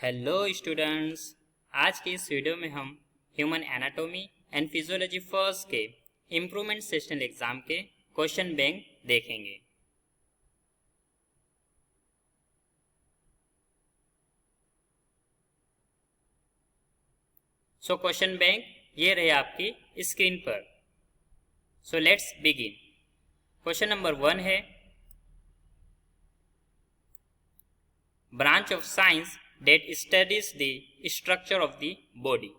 Hello students. आज की इस वीडियो में हम human anatomy and physiology first के इम्प्रूवमेंट सेशनल एग्जाम के क्वेश्चन बैंक देखेंगे। सो क्वेश्चन बैंक ये रहे आपकी स्क्रीन पर। So let's begin. Question number 1 है, branch of science that studies the structure of the body.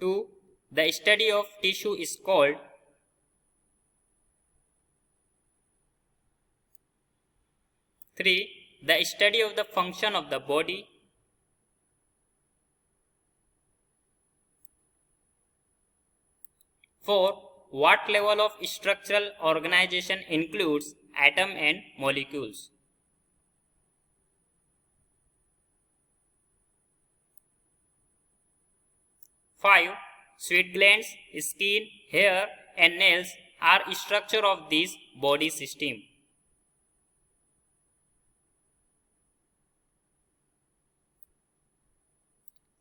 2. The study of tissue is called. 3. The study of the function of the body. 4. What level of structural organization includes atom and molecules? 5. Sweat glands, skin, hair and nails are structure of this body system.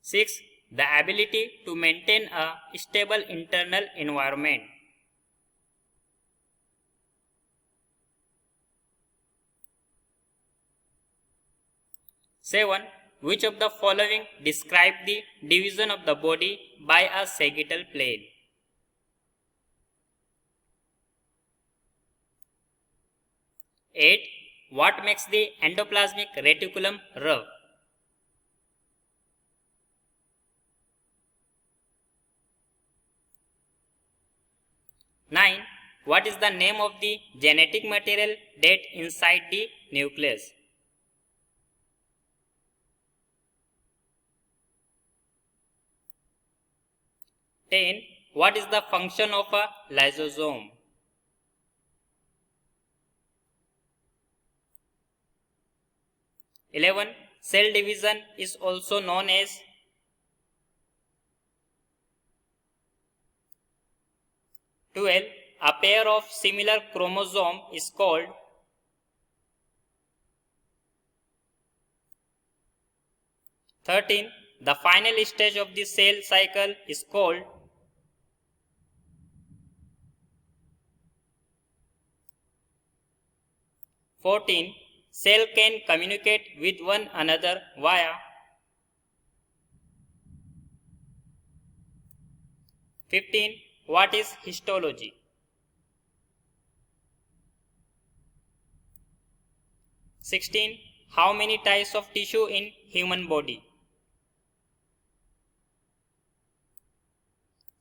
6. The ability to maintain a stable internal environment. 7. Which of the following describe the division of the body by a sagittal plane? 8. What makes the endoplasmic reticulum rough? 9. What is the name of the genetic material that inside the nucleus? 10. What is the function of a lysosome? 11. Cell division is also known as. 12. A pair of similar chromosome is called. 13. The final stage of the cell cycle is called. 14. Cell can communicate with one another via. 15. What is histology? 16. How many types of tissue in human body?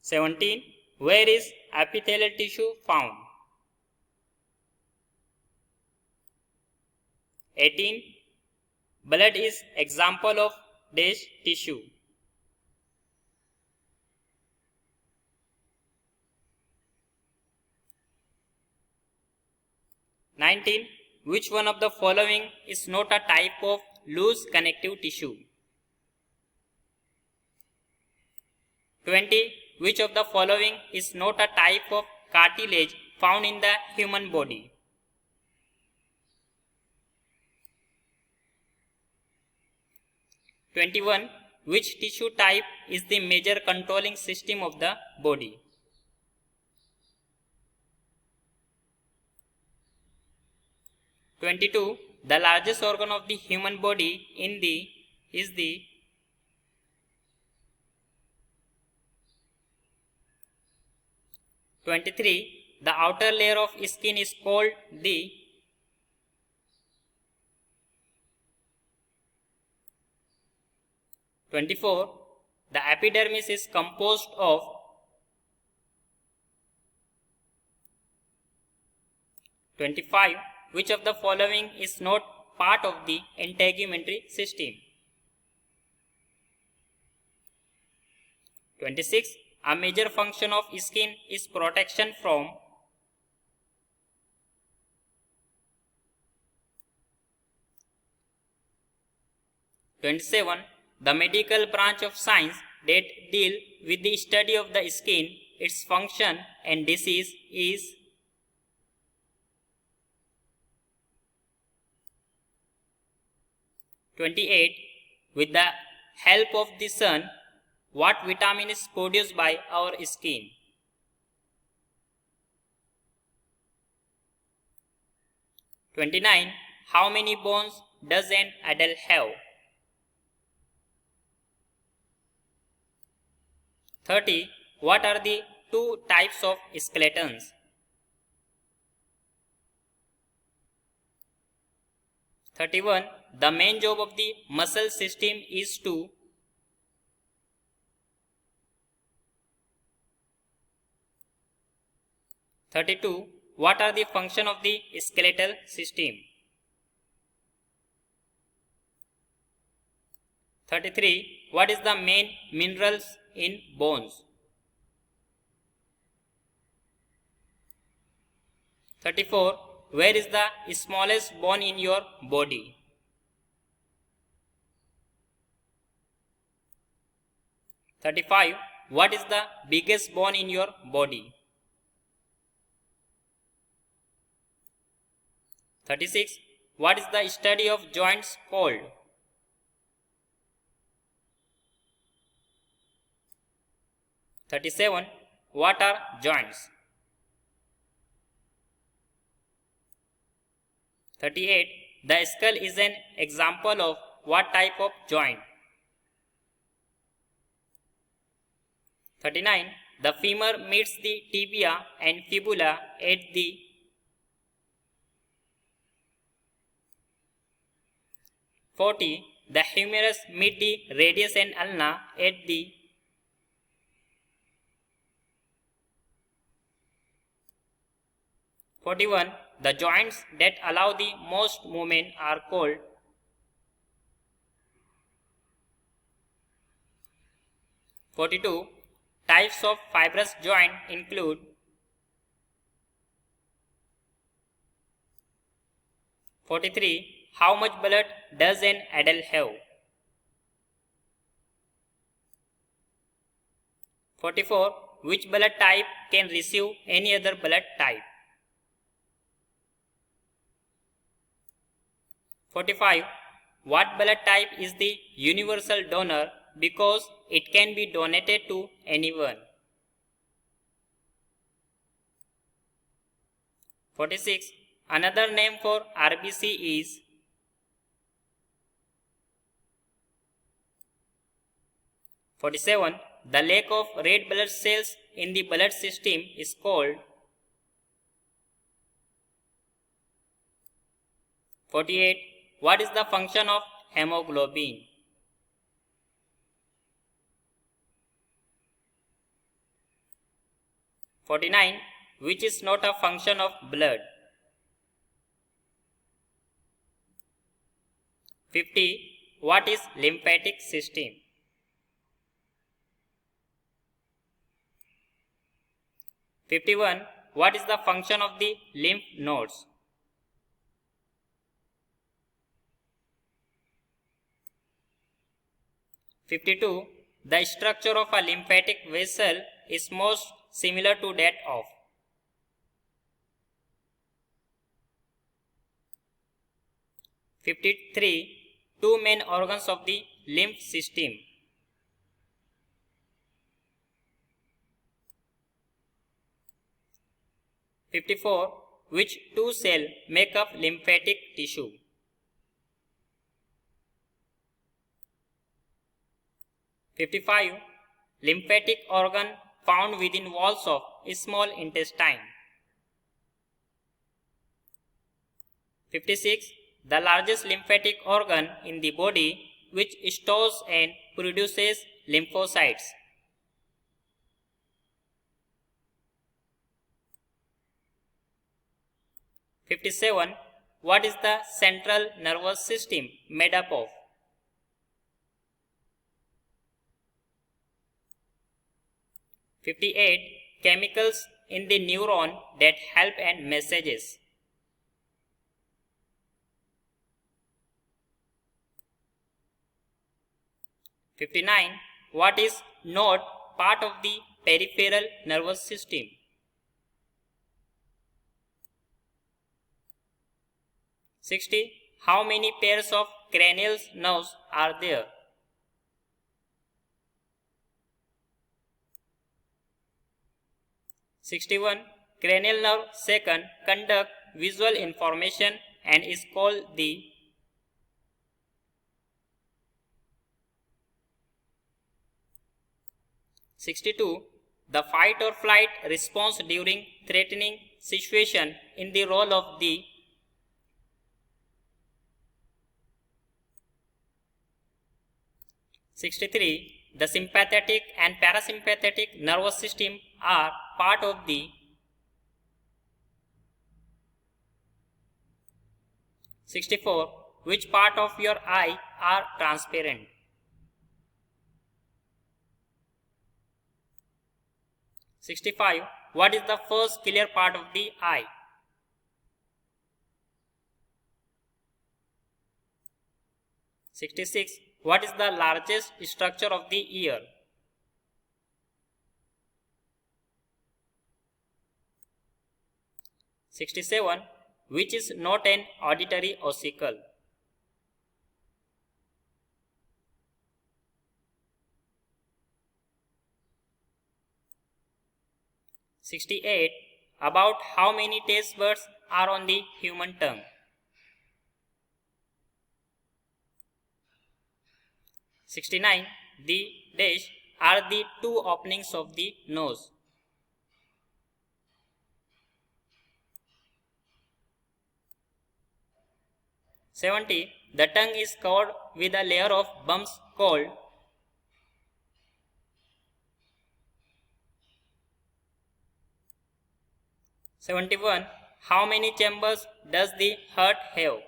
17. Where is epithelial tissue found? 18. Blood is example of dash tissue. 19. Which one of the following is not a type of loose connective tissue? 20. Which of the following is not a type of cartilage found in the human body? 21. Which tissue type is the major controlling system of the body? 22. The largest organ of the human body is the. 23. The outer layer of skin is called the. 24. The epidermis is composed of. 25. Which of the following is not part of the integumentary system? 26. A major function of skin is protection from. 27. The medical branch of science that deal with the study of the skin, its function and disease is. 28. With the help of the sun, what vitamin is produced by our skin? 29. How many bones does an adult have? 30. What are the two types of skeletons? 31. The main job of the muscle system is to. 32. What are the functions of the skeletal system? 33. What is the main minerals in bones? 34. Where is the smallest bone in your body? 35. What is the biggest bone in your body? 36. What is the study of joints called? 37. What are joints? 38. The skull is an example of what type of joint? 39. The femur meets the tibia and fibula at the. 40. The humerus meet the radius and ulna at the. 41. The joints that allow the most movement are called. 42. Types of fibrous joint include. 43. How much blood does an adult have? 44. Which blood type can receive any other blood type? 45. What blood type is the universal donor because it can be donated to anyone? 46. Another name for RBC is. 47. The lack of red blood cells in the blood system is called. 48. What is the function of hemoglobin? 49. Which is not a function of blood? 50. What is lymphatic system? 51. What is the function of the lymph nodes? 52. The structure of a lymphatic vessel is most similar to that of. 53. Two main organs of the lymph system. 54. Which two cells make up lymphatic tissue? 55. Lymphatic organ found within walls of small intestine. 56. The largest lymphatic organ in the body which stores and produces lymphocytes. 57. What is the central nervous system made up of? 58. Chemicals in the neuron that help and messages. 59. What is not part of the peripheral nervous system? 60. how many pairs of cranial nerves are there? (61) Cranial nerve second conduct visual information and is called the (62) The fight or flight response during threatening situation in the role of the (63) The sympathetic and parasympathetic nervous system are part of the (64) Which part of your eye are transparent? (65) What is the first clear part of the eye? (66) What is the largest structure of the ear? (67) Which is not an auditory ossicle? (68) About how many taste buds are on the human tongue? (69) The dash are the two openings of the nose. (70) The tongue is covered with a layer of bumps called (71) How many chambers does the heart have?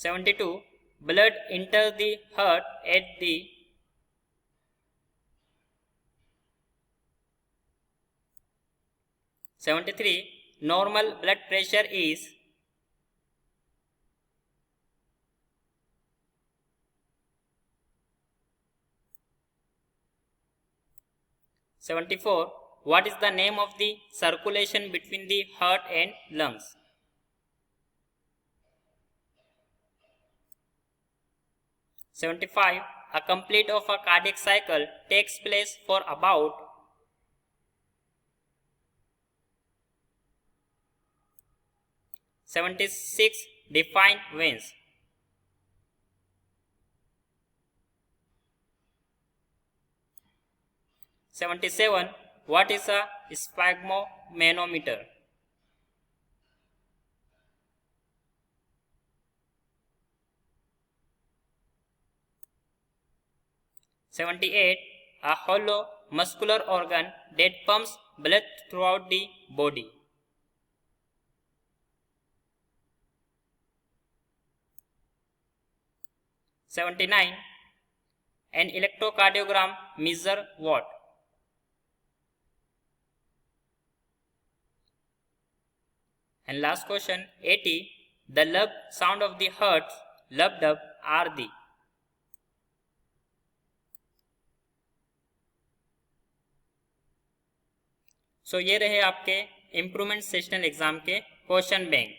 (72) Blood enters the heart at the (73) Normal blood pressure is (74) What is the name of the circulation between the heart and lungs? (75) A complete of a cardiac cycle takes place for about (76) Define veins. (77) What is a sphygmomanometer? (78) A hollow muscular organ that pumps blood throughout the body. (79) An electrocardiogram measures what? And last question, 80. The lub sound of the heart, lub dub, are the सो ये रहे आपके improvement sessional exam के question bank.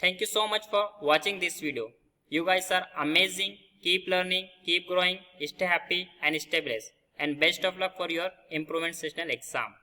Thank you so much for watching this video. You guys are amazing. Keep learning, keep growing, stay happy and stay blessed. And best of luck for your improvement seasonal exam.